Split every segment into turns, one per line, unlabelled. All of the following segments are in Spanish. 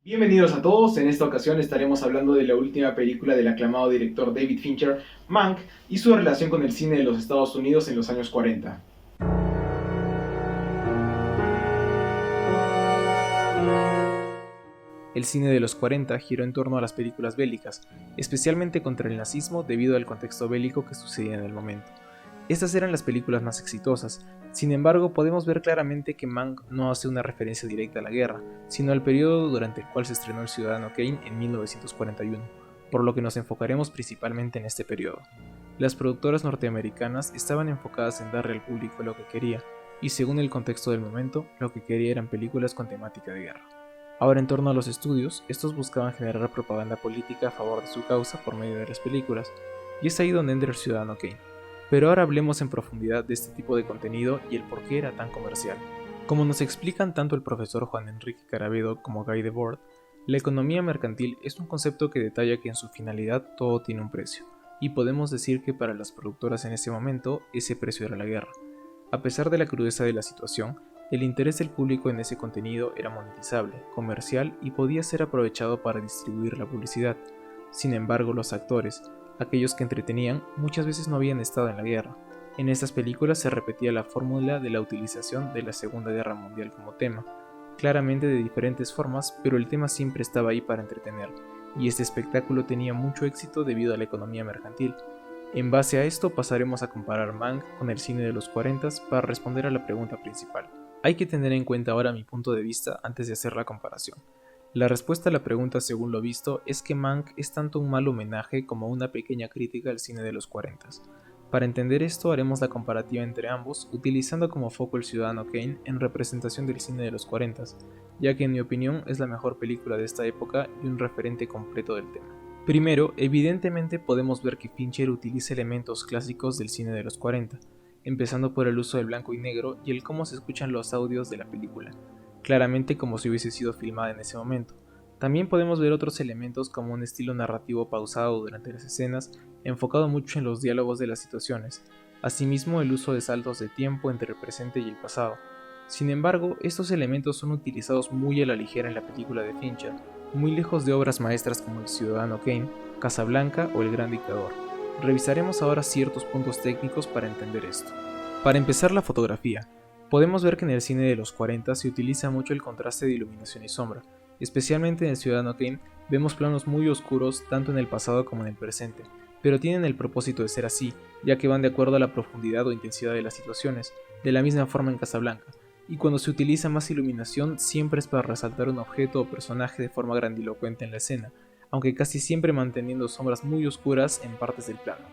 Bienvenidos a todos, en esta ocasión estaremos hablando de la última película del aclamado director David Fincher, Mank, y su relación con el cine de los Estados Unidos en los años 40. El cine de los 40 giró en torno a las películas bélicas, especialmente contra el nazismo debido al contexto bélico que sucedía en el momento. Estas eran las películas más exitosas, sin embargo podemos ver claramente que Mank no hace una referencia directa a la guerra, sino al periodo durante el cual se estrenó El Ciudadano Kane en 1941, por lo que nos enfocaremos principalmente en este periodo. Las productoras norteamericanas estaban enfocadas en darle al público lo que quería, y según el contexto del momento, lo que quería eran películas con temática de guerra. Ahora en torno a los estudios, estos buscaban generar propaganda política a favor de su causa por medio de las películas, y es ahí donde entra El Ciudadano Kane. Pero ahora hablemos en profundidad de este tipo de contenido y el por qué era tan comercial. Como nos explican tanto el profesor Juan Enrique Carabedo como Guy Debord, la economía mercantil es un concepto que detalla que en su finalidad todo tiene un precio, y podemos decir que para las productoras en ese momento ese precio era la guerra. A pesar de la crudeza de la situación, el interés del público en ese contenido era monetizable, comercial y podía ser aprovechado para distribuir la publicidad. Sin embargo, los actores, aquellos que entretenían, muchas veces no habían estado en la guerra. En estas películas se repetía la fórmula de la utilización de la Segunda Guerra Mundial como tema, claramente de diferentes formas, pero el tema siempre estaba ahí para entretener, y este espectáculo tenía mucho éxito debido a la economía mercantil. En base a esto pasaremos a comparar Mank con el cine de los 40 para responder a la pregunta principal. Hay que tener en cuenta ahora mi punto de vista antes de hacer la comparación. La respuesta a la pregunta según lo visto es que Mank es tanto un mal homenaje como una pequeña crítica al cine de los 40. Para entender esto haremos la comparativa entre ambos utilizando como foco El Ciudadano Kane en representación del cine de los 40, ya que en mi opinión es la mejor película de esta época y un referente completo del tema. Primero, evidentemente podemos ver que Fincher utiliza elementos clásicos del cine de los 40, empezando por el uso del blanco y negro y el cómo se escuchan los audios de la película, claramente como si hubiese sido filmada en ese momento. También podemos ver otros elementos como un estilo narrativo pausado durante las escenas, enfocado mucho en los diálogos de las situaciones, asimismo el uso de saltos de tiempo entre el presente y el pasado. Sin embargo, estos elementos son utilizados muy a la ligera en la película de Fincher, muy lejos de obras maestras como El Ciudadano Kane, Casablanca o El Gran Dictador. Revisaremos ahora ciertos puntos técnicos para entender esto. Para empezar, la fotografía. Podemos ver que en el cine de los 40 se utiliza mucho el contraste de iluminación y sombra. Especialmente en El Ciudadano Kane vemos planos muy oscuros tanto en el pasado como en el presente, pero tienen el propósito de ser así, ya que van de acuerdo a la profundidad o intensidad de las situaciones, de la misma forma en Casablanca, y cuando se utiliza más iluminación siempre es para resaltar un objeto o personaje de forma grandilocuente en la escena, aunque casi siempre manteniendo sombras muy oscuras en partes del plano.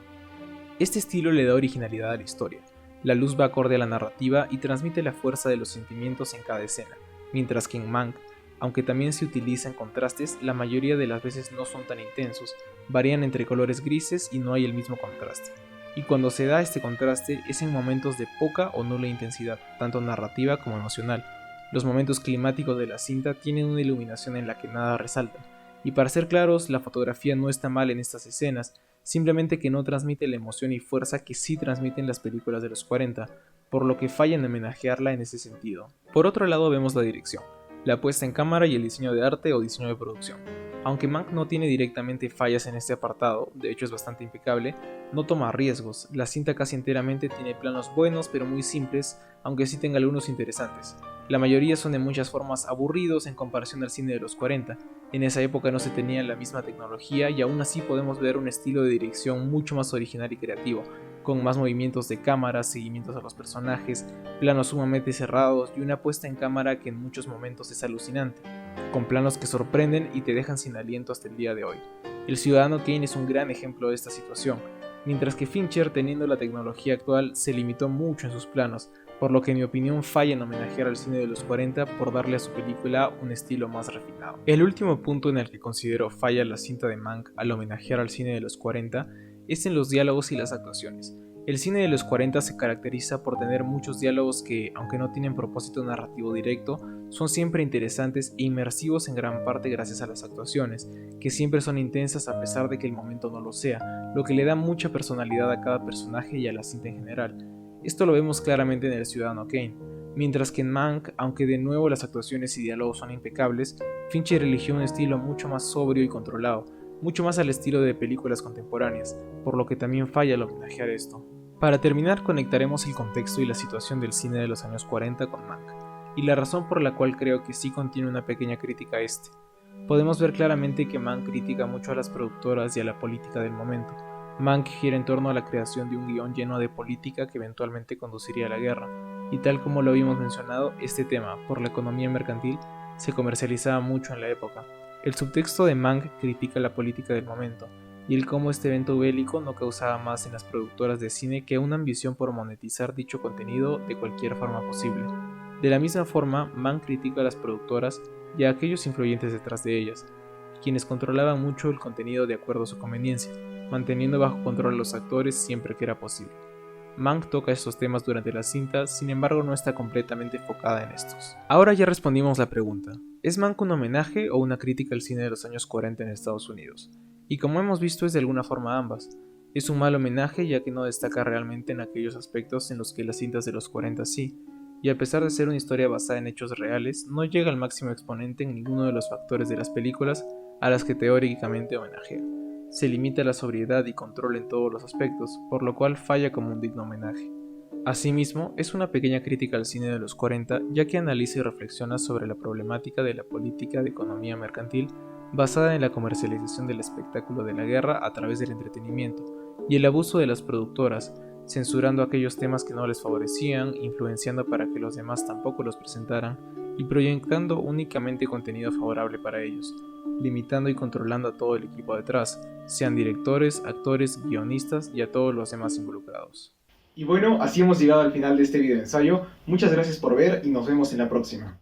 Este estilo le da originalidad a la historia. La luz va acorde a la narrativa y transmite la fuerza de los sentimientos en cada escena, mientras que en Mank, aunque también se utilizan contrastes, la mayoría de las veces no son tan intensos, varían entre colores grises y no hay el mismo contraste. Y cuando se da este contraste es en momentos de poca o nula intensidad, tanto narrativa como emocional. Los momentos climáticos de la cinta tienen una iluminación en la que nada resalta, y para ser claros, la fotografía no está mal en estas escenas, simplemente que no transmite la emoción y fuerza que sí transmiten las películas de los 40, por lo que falla en homenajearla en ese sentido. Por otro lado vemos la dirección, la puesta en cámara y el diseño de arte o diseño de producción. Aunque Mank no tiene directamente fallas en este apartado, de hecho es bastante impecable, no toma riesgos, la cinta casi enteramente tiene planos buenos pero muy simples, aunque sí tenga algunos interesantes. La mayoría son de muchas formas aburridos en comparación al cine de los 40, en esa época no se tenía la misma tecnología y aún así podemos ver un estilo de dirección mucho más original y creativo, con más movimientos de cámara, seguimientos a los personajes, planos sumamente cerrados y una puesta en cámara que en muchos momentos es alucinante, con planos que sorprenden y te dejan sin aliento hasta el día de hoy. El Ciudadano Kane es un gran ejemplo de esta situación, mientras que Fincher, teniendo la tecnología actual, se limitó mucho en sus planos, por lo que en mi opinión falla en homenajear al cine de los 40 por darle a su película un estilo más refinado. El último punto en el que considero falla la cinta de Mank al homenajear al cine de los 40 es en los diálogos y las actuaciones. El cine de los 40 se caracteriza por tener muchos diálogos que, aunque no tienen propósito narrativo directo, son siempre interesantes e inmersivos en gran parte gracias a las actuaciones, que siempre son intensas a pesar de que el momento no lo sea, lo que le da mucha personalidad a cada personaje y a la cinta en general. Esto lo vemos claramente en El Ciudadano Kane. Mientras que en Mank, aunque de nuevo las actuaciones y diálogos son impecables, Fincher eligió un estilo mucho más sobrio y controlado, mucho más al estilo de películas contemporáneas, por lo que también falla al homenajear esto. Para terminar, conectaremos el contexto y la situación del cine de los años 40 con Mank, y la razón por la cual creo que sí contiene una pequeña crítica a este. Podemos ver claramente que Mank critica mucho a las productoras y a la política del momento. Mank gira en torno a la creación de un guión lleno de política que eventualmente conduciría a la guerra, y tal como lo habíamos mencionado, este tema, por la economía mercantil, se comercializaba mucho en la época. El subtexto de Mank critica la política del momento, y el cómo este evento bélico no causaba más en las productoras de cine que una ambición por monetizar dicho contenido de cualquier forma posible. De la misma forma, Mank critica a las productoras y a aquellos influyentes detrás de ellas, quienes controlaban mucho el contenido de acuerdo a su conveniencia, manteniendo bajo control a los actores siempre que era posible. Mank toca estos temas durante la cinta, sin embargo no está completamente enfocada en estos. Ahora ya respondimos la pregunta, ¿es Mank un homenaje o una crítica al cine de los años 40 en Estados Unidos? Y como hemos visto es de alguna forma ambas. Es un mal homenaje ya que no destaca realmente en aquellos aspectos en los que las cintas de los 40 sí, y a pesar de ser una historia basada en hechos reales, no llega al máximo exponente en ninguno de los factores de las películas a las que teóricamente homenajea. Se limita a la sobriedad y control en todos los aspectos, por lo cual falla como un digno homenaje. Asimismo, es una pequeña crítica al cine de los 40, ya que analiza y reflexiona sobre la problemática de la política de economía mercantil basada en la comercialización del espectáculo de la guerra a través del entretenimiento, y el abuso de las productoras, censurando aquellos temas que no les favorecían, influenciando para que los demás tampoco los presentaran, y proyectando únicamente contenido favorable para ellos, limitando y controlando a todo el equipo detrás, sean directores, actores, guionistas y a todos los demás involucrados.
Y bueno, así hemos llegado al final de este video ensayo. Muchas gracias por ver y nos vemos en la próxima.